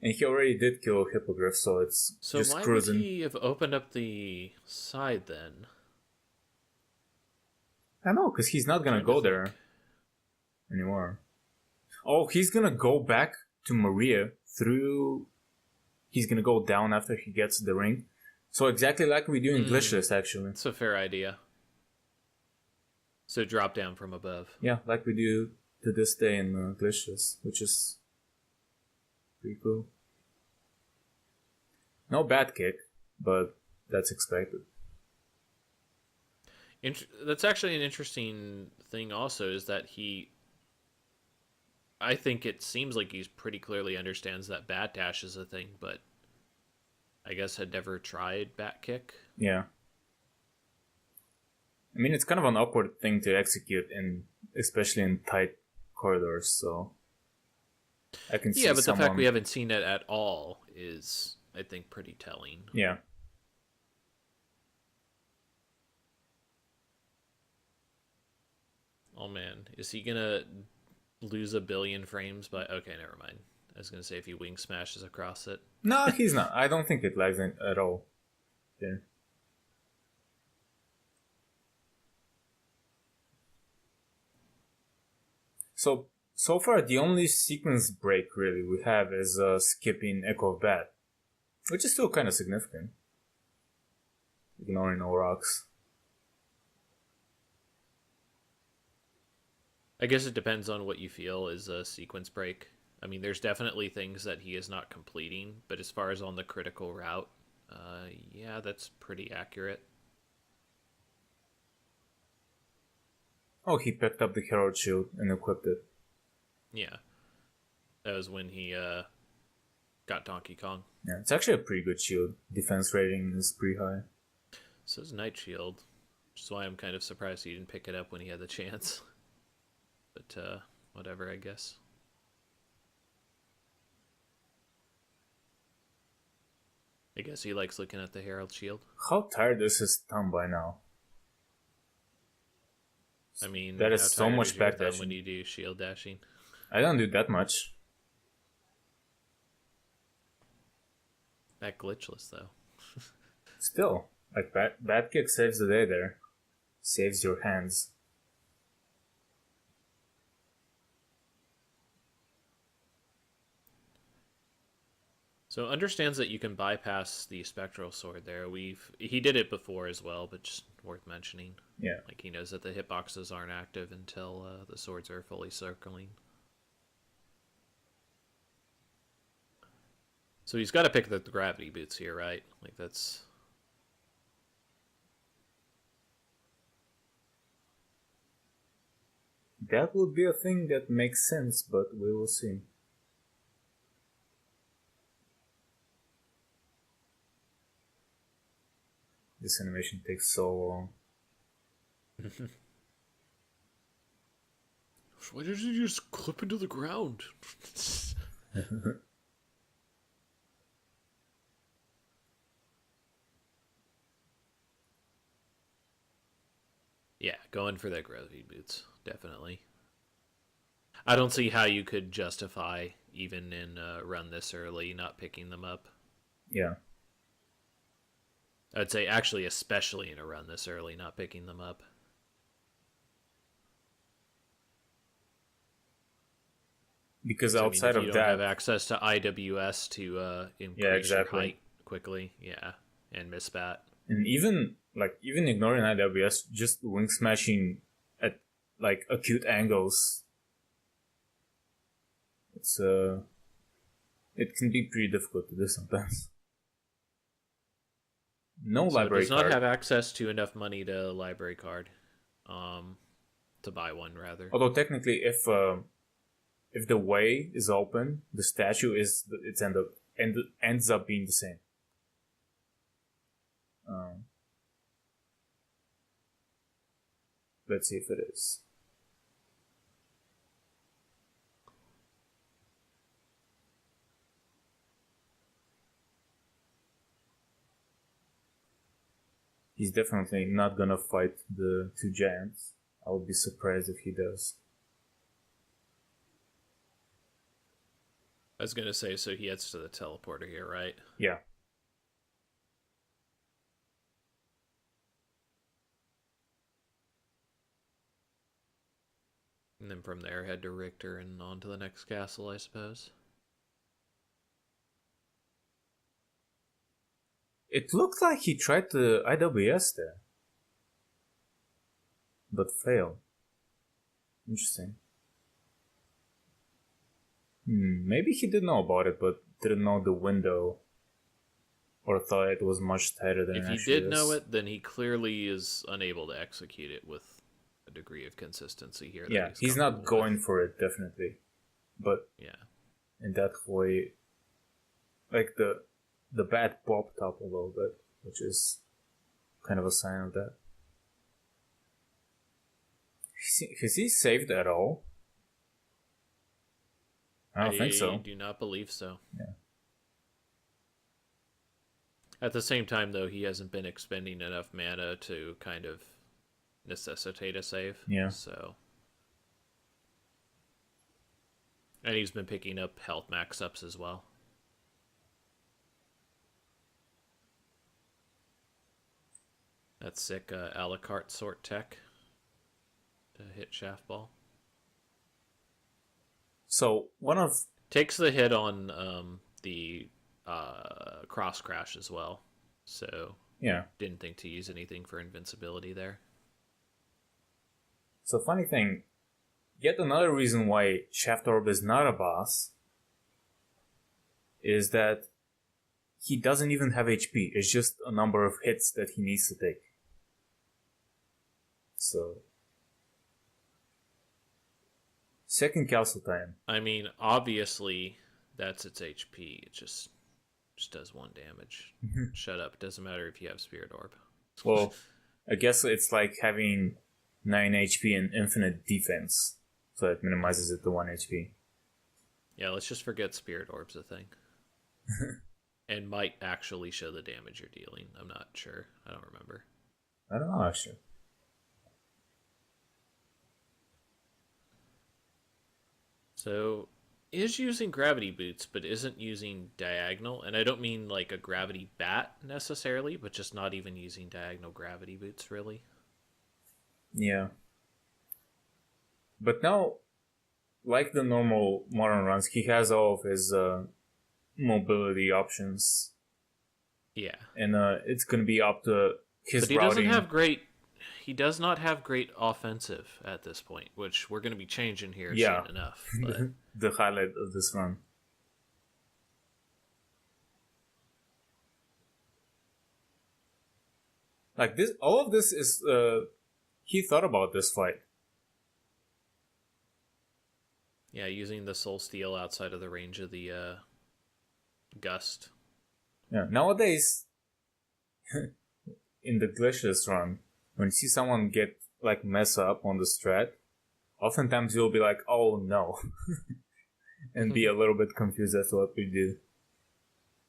And he already did kill Hippogriff, so it's So just why cruising. would he have opened up the side then? I know, because he's not gonna Trying to go there think. anymore. Oh, he's gonna go back to Maria through... He's gonna go down after he gets the ring. So exactly like we do in Glitchless, actually. It's a fair idea. So drop down from above. Yeah, like we do to this day in Glitchless, which is pretty cool. No bad kick, but that's expected. That's actually an interesting thing also, is that I think it seems like he pretty clearly understands that bat dash is a thing, but I guess had never tried bat kick. Yeah. I mean, it's kind of an awkward thing to execute, especially in tight corridors, so I can see but the fact we haven't seen it at all is, I think, pretty telling. Yeah. Oh man, is he gonna lose 1 billion frames by... Okay, never mind. I was gonna say if he wing smashes across it. No, he's not. I don't think it lags at all. Yeah. So far, the only sequence break really we have is skipping Echo of Bat, which is still kind of significant. Ignoring all rocks. I guess it depends on what you feel is a sequence break. I mean, there's definitely things that he is not completing, but as far as on the critical route, yeah, that's pretty accurate. Oh, he picked up the Herald Shield and equipped it. Yeah. That was when he got Donkey Kong. Yeah, it's actually a pretty good shield. Defense rating is pretty high. So is Night Shield, which is why I'm kind of surprised he didn't pick it up when he had the chance. But, whatever, I guess. I guess he likes looking at the Herald Shield. How tired is his thumb by now? I mean, that is so much back dashing when you do shield dashing. I don't do that much. That glitchless though. Still, like bat kick saves the day there. Saves your hands. So understands that you can bypass the spectral sword there. He did it before as well, but just worth mentioning. Yeah. Like he knows that the hitboxes aren't active until the swords are fully circling. So he's got to pick the gravity boots here, right? Like that's... That would be a thing that makes sense, but we will see. This animation takes so long. Why did you just clip into the ground? Yeah, going for that gravity boots, definitely. I don't see how you could justify, even in a run this early, not picking them up. Yeah. I'd say actually, especially in a run this early, not picking them up. Because so, outside I mean, if you of don't that, have access to IWS to increase your height quickly, yeah, and misbat. And even ignoring IWS, just wing smashing at like acute angles, it can be pretty difficult to do sometimes. No library does card. Not have access to enough money to library card, to buy one rather. Although technically, if the way is open, the statue ends up being the same. Let's see if it is. He's definitely not gonna fight the two giants. I would be surprised if he does. I was gonna say, so he heads to the teleporter here, right? Yeah. And then from there, head to Richter and on to the next castle, I suppose. It looked like he tried the IWS there, but failed. Interesting. Maybe he did know about it, but didn't know the window or thought it was much tighter than If it he actually did know is. it, then he clearly is unable to execute it with a degree of consistency here. Yeah, That he's not going with. for it, definitely. But Yeah. in that way, like the bat popped up a little bit, which is kind of a sign of that. Has he saved at all? I don't think so. I do not believe so. Yeah. At the same time, though, he hasn't been expending enough mana to kind of necessitate a save. Yeah. So. And he's been picking up health max ups as well. That's sick. A la carte sort tech to hit shaft ball. So one of Takes the hit on the cross crash as well. So yeah. didn't think to use anything for invincibility there. So funny thing, yet another reason why Shaft Orb is not a boss is that he doesn't even have HP. It's just a number of hits that he needs to take. So second castle time. I mean, obviously that's its HP. It just does 1 damage. Shut up. It doesn't matter if you have Spirit Orb. Well, I guess it's like having 9 HP and infinite defense. So it minimizes it to 1 HP. Yeah, let's just forget Spirit Orb's a thing. And might actually show the damage you're dealing. I'm not sure. I don't remember. I don't know, actually. So, is using gravity boots, but isn't using diagonal. And I don't mean like a gravity bat necessarily, but just not even using diagonal gravity boots, really. Yeah. But now, like the normal modern runs, he has all of his mobility options. Yeah. And it's going to be up to his But he routing. doesn't have great... He does not have great offensive at this point, which we're going to be changing here soon enough. But... the highlight of this run. Like this, all of this is he thought about this fight. Yeah, using the Soul Steel outside of the range of the Gust. Yeah, nowadays in the Glitchless run, when you see someone get like mess up on the strat, oftentimes you'll be like, "Oh no," and be a little bit confused as to what we do.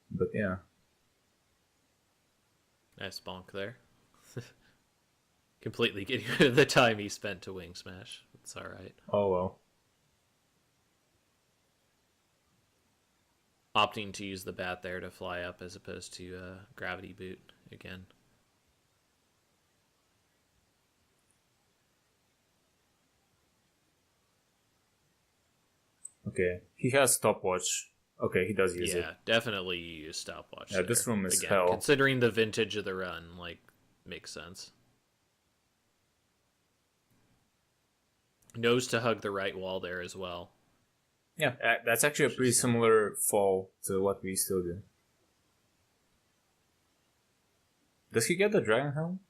But yeah, Nice bonk there. Completely getting rid of the time he spent to wing smash. It's alright. oh well. Opting to use the bat there to fly up as opposed to gravity boot again. Okay, he has stopwatch. Okay, he does use it. Yeah, definitely use stopwatch. Yeah, this there. room is again, hell. Considering the vintage of the run, like, makes sense. Knows to hug the right wall there as well. Yeah, that's actually a pretty similar fall to what we still do. Does he get the dragon helm?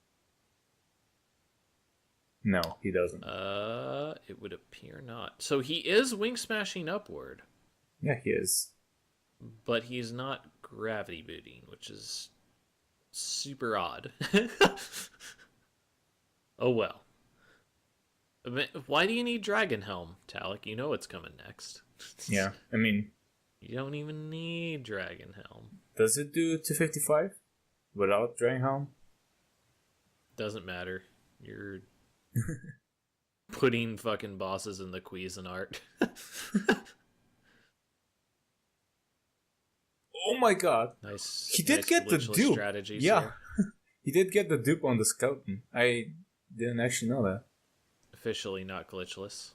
No, he doesn't. It would appear not. So he is wing smashing upward. Yeah, he is. But he's not gravity booting, which is super odd. Oh well. Why do you need Dragon Helm, Talik? You know what's coming next. Yeah, I mean... You don't even need Dragon Helm. Does it do 255 without Dragon Helm? Doesn't matter. You're putting fucking bosses in the Cuisinart. Oh my god! Nice. He did get the dupe! Strategies Yeah, here. he did get the dupe on the skeleton. I didn't actually know that. Officially not glitchless.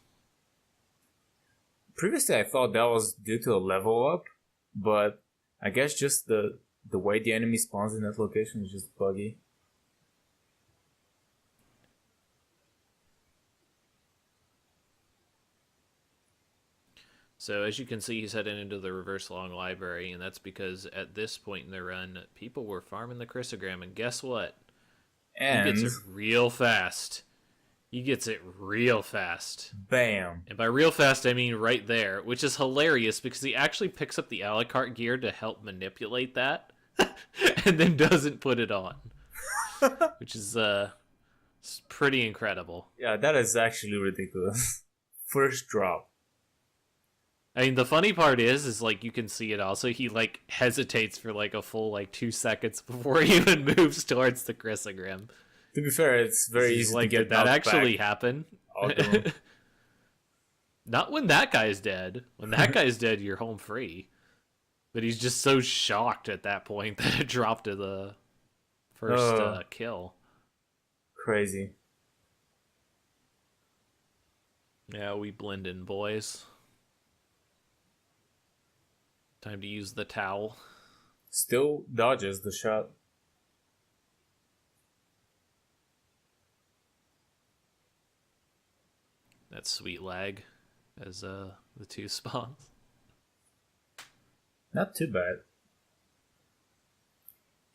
Previously I thought that was due to a level up, but I guess just the way the enemy spawns in that location is just buggy. So as you can see, he's heading into the reverse long library, and that's because at this point in the run, people were farming the chrysogram, and guess what? He gets And it real fast. He gets it real fast. bam. And by real fast, I mean right there, which is hilarious because he actually picks up the a la carte gear to help manipulate that, and then doesn't put it on, which is pretty incredible. Yeah, that is actually ridiculous. First drop. I mean, the funny part is like you can see it also. He like hesitates for like a full like 2 seconds before he even moves towards the chrysogram. To be fair, it's very He's easy like, to get did that knocked actually back happen? out the room. Not when that guy's dead. When that guy's dead, you're home free. But he's just so shocked at that point that it dropped to the first kill. Crazy. Yeah, we blend in, boys. Time to use the towel. Still dodges the shot. That sweet lag as the 2 spawns. Not too bad.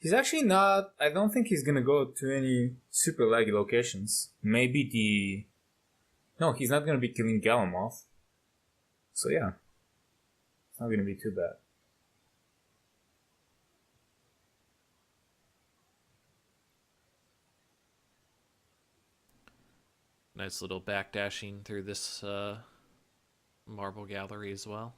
He's actually not... I don't think he's gonna go to any super laggy locations. Maybe the... No, he's not gonna be killing Galamoth. So yeah. It's not gonna be too bad. Nice little backdashing through this marble gallery as well.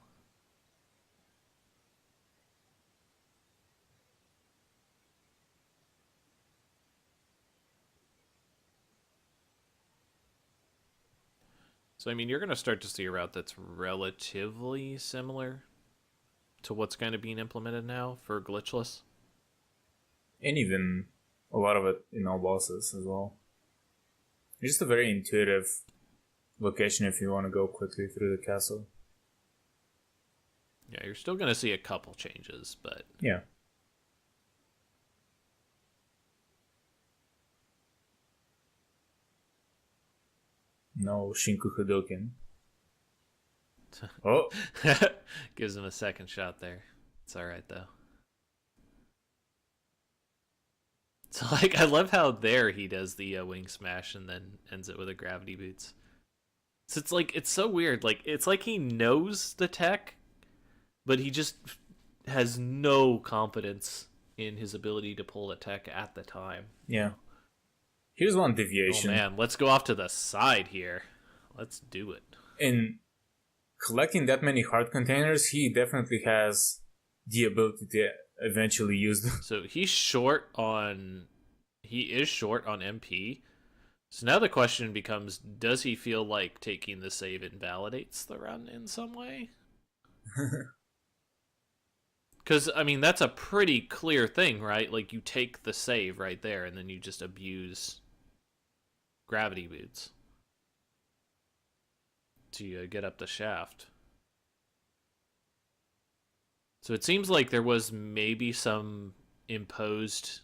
So, I mean, you're going to start to see a route that's relatively similar to what's kind of being implemented now for glitchless. And even a lot of it in all bosses as well. It's just a very intuitive location if you want to go quickly through the castle. Yeah, you're still going to see a couple changes, but... Yeah. No Shinku Hadoken. Oh! Gives him a second shot there. It's alright, though. So, like, I love how there he does the wing smash and then ends it with a gravity boots. So it's like, it's so weird. Like, it's like he knows the tech, but he just has no confidence in his ability to pull the tech at the time. Yeah. Here's one Oh deviation. man, let's go off to the side here. Let's do it. In collecting that many heart containers, he definitely has the ability to eventually use them. So he's short on... He is short on MP. So now the question becomes, does he feel like taking the save invalidates the run in some way? Because, I mean, that's a pretty clear thing, right? Like, you take the save right there, and then you just abuse gravity boots to get up the shaft. So it seems like there was maybe some imposed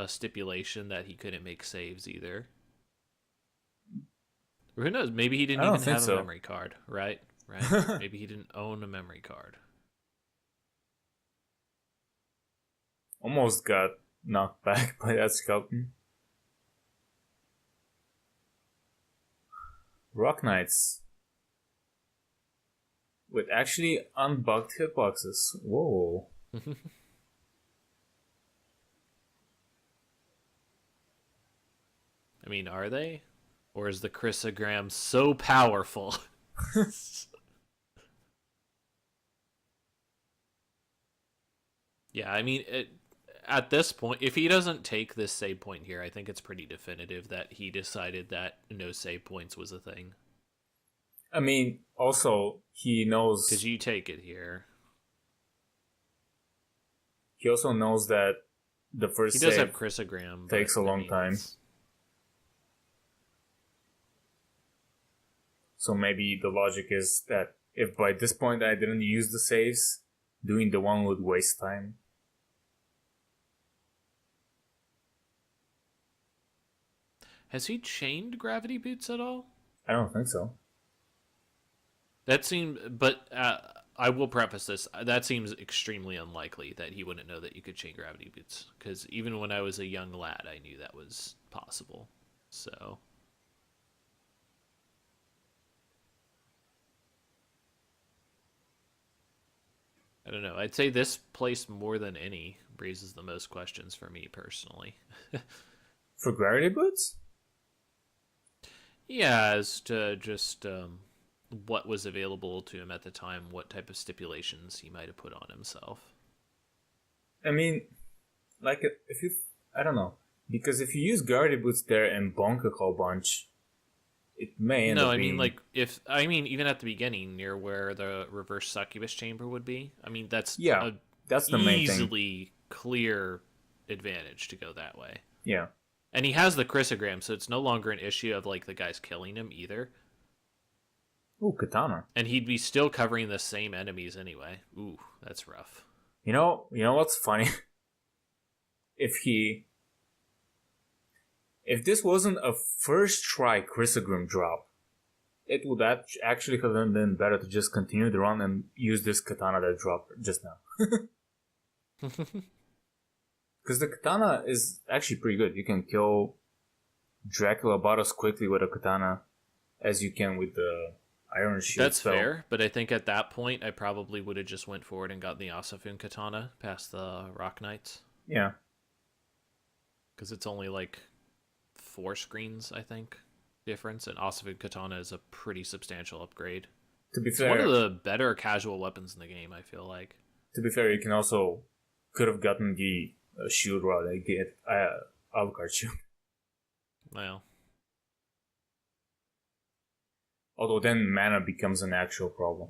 stipulation that he couldn't make saves either. Or who knows? Maybe he didn't I don't even think have so. a memory card, right? Right? Maybe he didn't own a memory card. Almost got knocked back by that skeleton. Rock Knights. With actually unbugged hitboxes. Whoa. I mean, are they? Or is the chrysogram so powerful? Yeah, I mean, at this point, if he doesn't take this save point here, I think it's pretty definitive that he decided that no save points was a thing. I mean, also, he knows... Because you take it here. He also knows that the first He does save have chrysogram. takes a long time. So maybe the logic is that if by this point I didn't use the saves, doing the one would waste time. Has he chained gravity boots at all? I don't think so. That seems, but I will preface this. That seems extremely unlikely that he wouldn't know that you could chain gravity boots. Because even when I was a young lad, I knew that was possible. So I don't know. I'd say this place more than any raises the most questions for me personally. For gravity boots? Yeah, as to just what was available to him at the time, what type of stipulations he might have put on himself. I mean, like, if you... I don't know. Because if you use gravity boots there and bonk a whole bunch, it may end No, up I mean being... like if I mean even at the beginning near where the reverse succubus chamber would be. I mean that's Yeah, a that's the main thing. easily clear advantage to go that way. Yeah. And he has the chrysogram, so it's no longer an issue of like the guys killing him either. Ooh, katana. And he'd be still covering the same enemies anyway. Ooh, that's rough. You know what's funny? if he... If this wasn't a first try chrysogram drop, it would actually have been better to just continue the run and use this katana that dropped just now. Because the katana is actually pretty good. You can kill Dracula about as quickly with a katana as you can with the Iron Shield. That's fair, but I think at that point I probably would have just went forward and got the Asafun katana past the Rock Knights. Yeah. Because it's only like 4 screens, I think, difference, and Asafun katana is a pretty substantial upgrade. To be It's fair, one of the better casual weapons in the game, I feel like. To be fair, you can also could have gotten the shield rod and get Alucard shield. Well, Although then mana becomes an actual problem.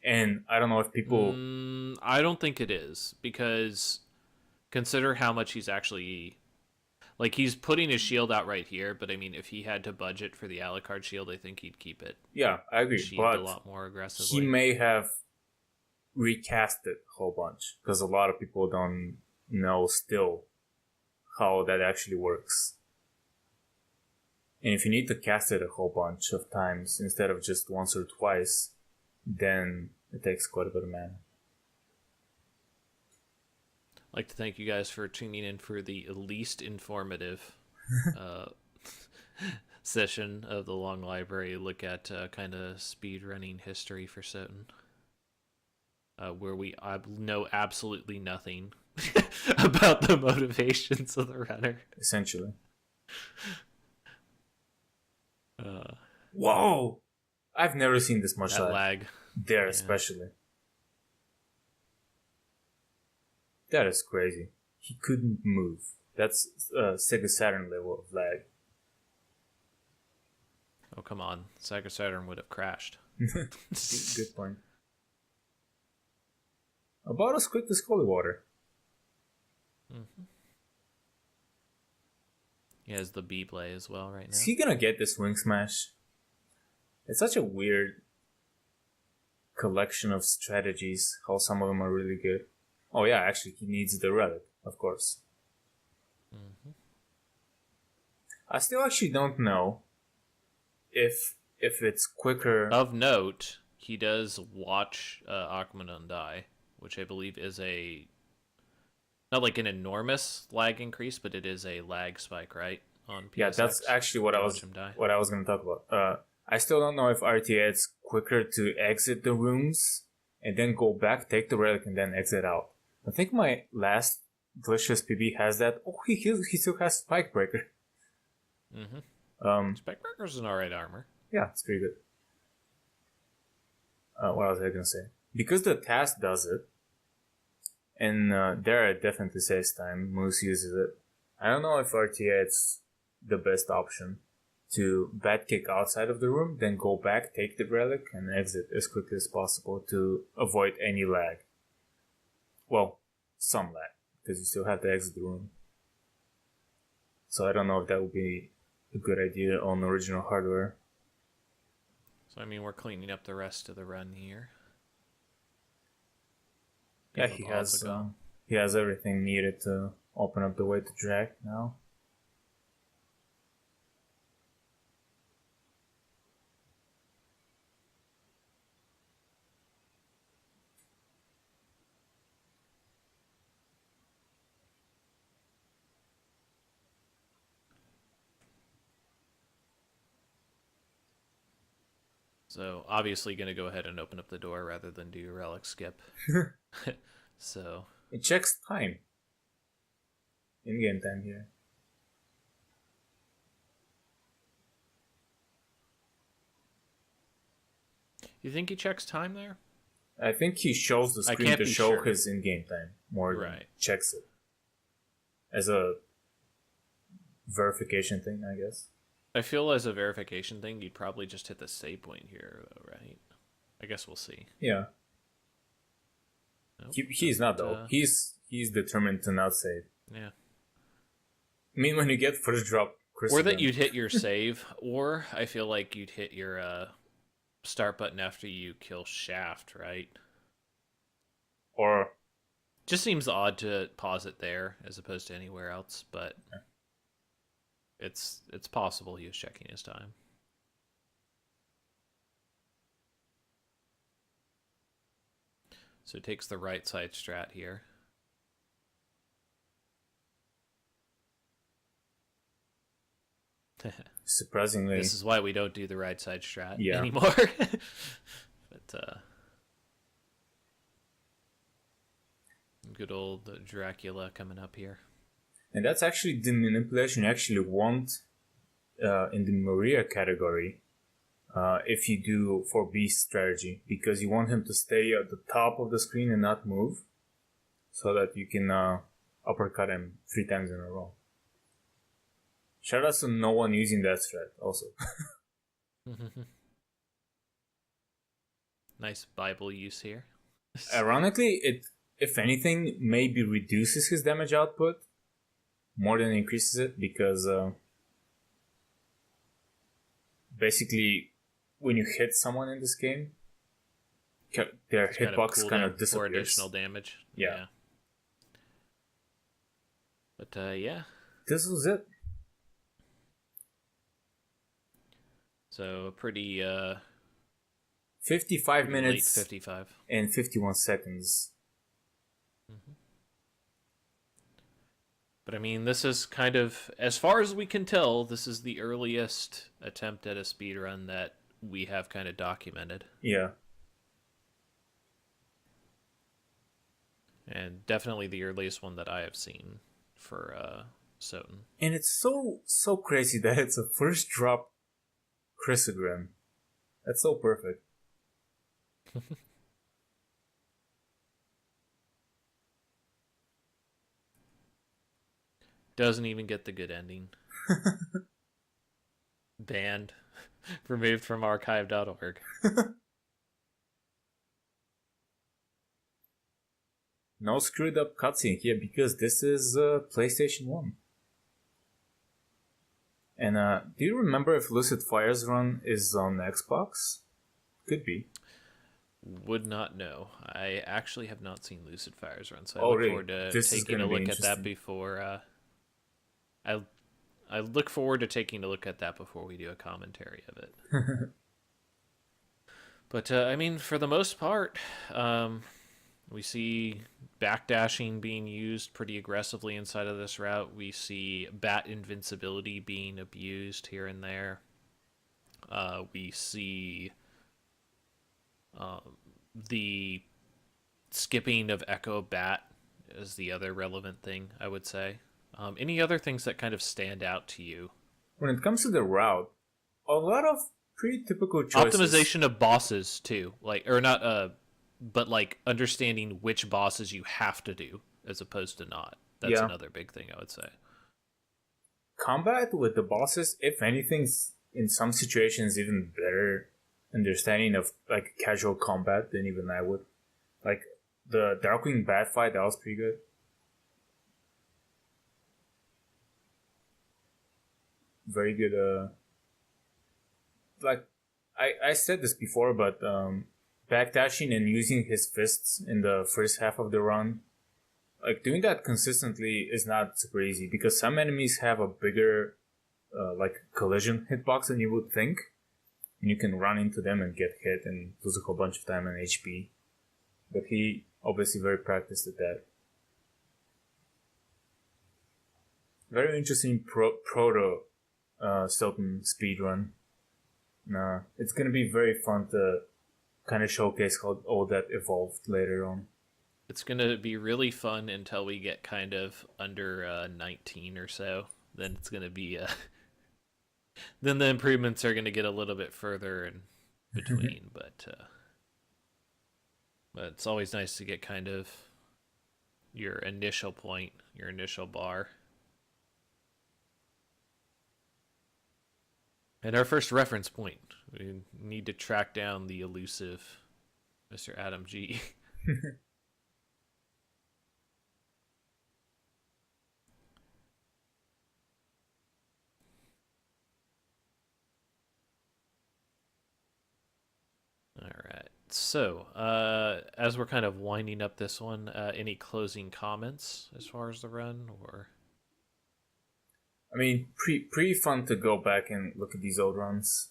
And I don't know if people... I don't think it is, because consider how much he's actually... Like, he's putting his shield out right here, but I mean, if he had to budget for the Alucard shield, I think he'd keep it. Yeah, I agree, Sheathed but a lot more aggressively. he may have recast it a whole bunch, because a lot of people don't know still how that actually works. And if you need to cast it a whole bunch of times instead of just once or twice, then it takes quite a bit of mana. I'd like to thank you guys for tuning in for the least informative session of the Long Library. Look at kind of speedrunning history for Soten. Where we know absolutely nothing about the motivations of the runner. Essentially. Whoa! I've never seen this much lag. There, especially. That is crazy. He couldn't move. That's Sega Saturn level of lag. Oh, come on. Sega Saturn would have crashed. Good point. About as quick as Holy Water. Mm-hmm. He has the B play as well right now. Is he gonna get this Wing Smash? It's such a weird collection of strategies, how some of them are really good. Oh yeah, actually he needs the relic, of course. Mm-hmm. I still actually don't know if it's quicker. Of note, he does watch Akmanon die, which I believe is not like an enormous lag increase, but it is a lag spike, right? On PSX. Yeah, that's actually what I was going to talk about. I still don't know if RTA is quicker to exit the rooms and then go back, take the relic, and then exit out. I think my last Delicious PB has that. Oh, he still has Spike Breaker. Mm-hmm. Spike Breaker's an alright armor. Yeah, it's pretty good. What was I going to say? Because the task does it, and there it definitely saves time. Moose uses it. I don't know if RTA is the best option to bat kick outside of the room, then go back, take the relic, and exit as quickly as possible to avoid any lag. Well, some lag, because you still have to exit the room. So I don't know if that would be a good idea on original hardware. So I mean, we're cleaning up the rest of the run here. Yeah, he has everything needed to open up the way to drag now. So obviously going to go ahead and open up the door rather than do your relic skip. So It checks time. In-game time here. you think he checks time there? I think he shows the I screen can't to be show sure. his in-game time more than Right. checks it. As a verification thing, I guess. I feel as a verification thing, you'd probably just hit the save point here, though, right? I guess we'll see. Yeah. Nope, He's not though. He's determined to not save. Yeah. I mean, when you get first drop, Or that you'd hit your save, or I feel like you'd hit your start button after you kill Shaft, right? Or just seems odd to pause it there as opposed to anywhere else, but it's possible he was checking his time. So it takes the right side strat here. surprisingly, This is why we don't do the right side strat Yeah. anymore. But good old Dracula coming up here. and that's actually the manipulation you actually want in the Maria category if you do for Beast strategy, because you want him to stay at the top of the screen and not move, so that you can uppercut him 3 times in a row. Shout out to no one using that strat also. Nice Bible use here. Ironically, it, if anything, maybe reduces his damage output more than increases it, because basically when you hit someone in this game, their hitbox kind of disappears. For additional damage. Yeah. But yeah. This was it. So a pretty 55 minutes late 55 and 51 seconds. But I mean, this is kind of, as far as we can tell, this is the earliest attempt at a speedrun that we have kind of documented. Yeah. And definitely the earliest one that I have seen for Soten. And it's so crazy that it's a first drop Chrysogram. That's so perfect. Doesn't even get the good ending. Banned. Removed from archive.org. No screwed up cutscene here, because this is PlayStation 1. And do you remember if Lucid Fire's run is on Xbox? Could be. Would not know. I actually have not seen Lucid Fire's run, so I Oh, look really? forward to This is taking a gonna be look at that interesting. before. I look forward to taking a look at that before we do a commentary of it. But I mean, for the most part, we see backdashing being used pretty aggressively inside of this route. We see bat invincibility being abused here and there. We see the skipping of Echo Bat is the other relevant thing, I would say. Any other things that kind of stand out to you? When it comes to the route, a lot of pretty typical choices. Optimization of bosses too, or not, but like understanding which bosses you have to do as opposed to not. That's another big thing I would say. Combat with the bosses, if anything, in some situations even better understanding of like casual combat than even I would. Like the Darkwing Bat fight, that was pretty good. Very good. Like I said this before, but backdashing and using his fists in the first half of the run, like doing that consistently is not super easy, because some enemies have a bigger like collision hitbox than you would think, and you can run into them and get hit and lose a whole bunch of time and HP. But he obviously very practiced at that. Very interesting proto Soten speedrun. Nah, it's gonna be very fun to kind of showcase how all that evolved later on. It's gonna be really fun until we get kind of under 19 or so. Then it's gonna be then the improvements are gonna get a little bit further in between. But it's always nice to get kind of your initial point, your initial bar. And our first reference point. We need to track down the elusive Mr. Adam G. All right. So, as we're kind of winding up this one, any closing comments as far as the run, or? I mean, pretty fun to go back and look at these old runs.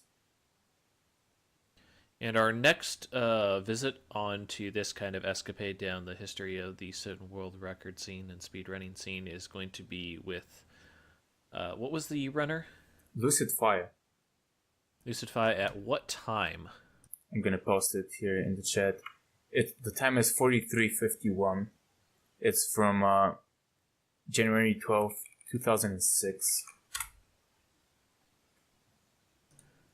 And our next visit onto this kind of escapade down the history of the certain world record scene and speedrunning scene is going to be with what was the runner? Lucid Fire. Lucid Fire at what time? I'm gonna post it here in the chat. The time is 43:51. It's from January 12th, 2006,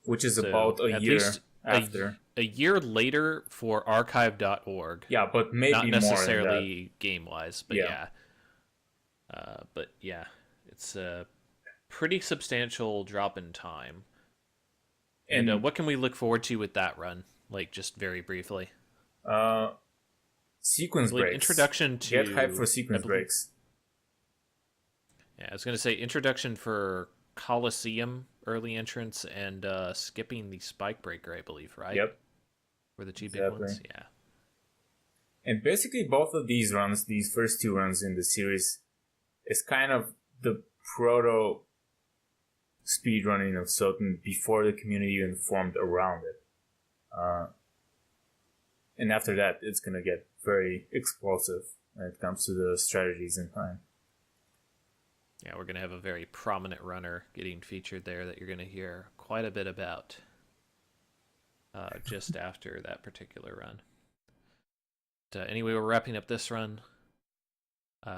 which is So about a at year least after. A year later for archive.org. Yeah, but maybe Not more than necessarily game wise, but Yeah. yeah. It's a pretty substantial drop in time. And what can we look forward to with that run? Like, just very briefly. Sequence Like, breaks. introduction to... Get hype for sequence breaks. Yeah, I was going to say introduction for Coliseum early entrance and skipping the Spike Breaker, I believe, right? Yep. Were the two big ones? Yeah. And basically both of these runs, these first two runs in the series, is kind of the proto speedrunning of Soten before the community even formed around it. And after that, it's going to get very explosive when it comes to the strategies and time. Yeah, we're going to have a very prominent runner getting featured there that you're going to hear quite a bit about just after that particular run. But, anyway, we're wrapping up this run.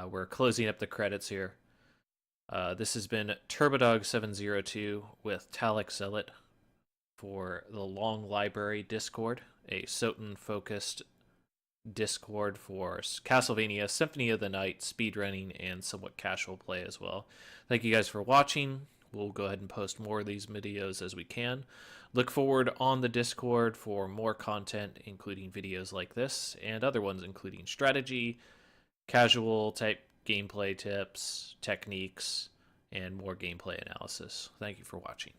We're closing up the credits here. This has been Turbodog702 with TalicZealot for the Long Library Discord, a Soten-focused Discord for Castlevania, Symphony of the Night, speedrunning, and somewhat casual play as well. Thank you guys for watching. We'll go ahead and post more of these videos as we can. Look forward on the Discord for more content, including videos like this, and other ones including strategy, casual type gameplay tips, techniques, and more gameplay analysis. Thank you for watching.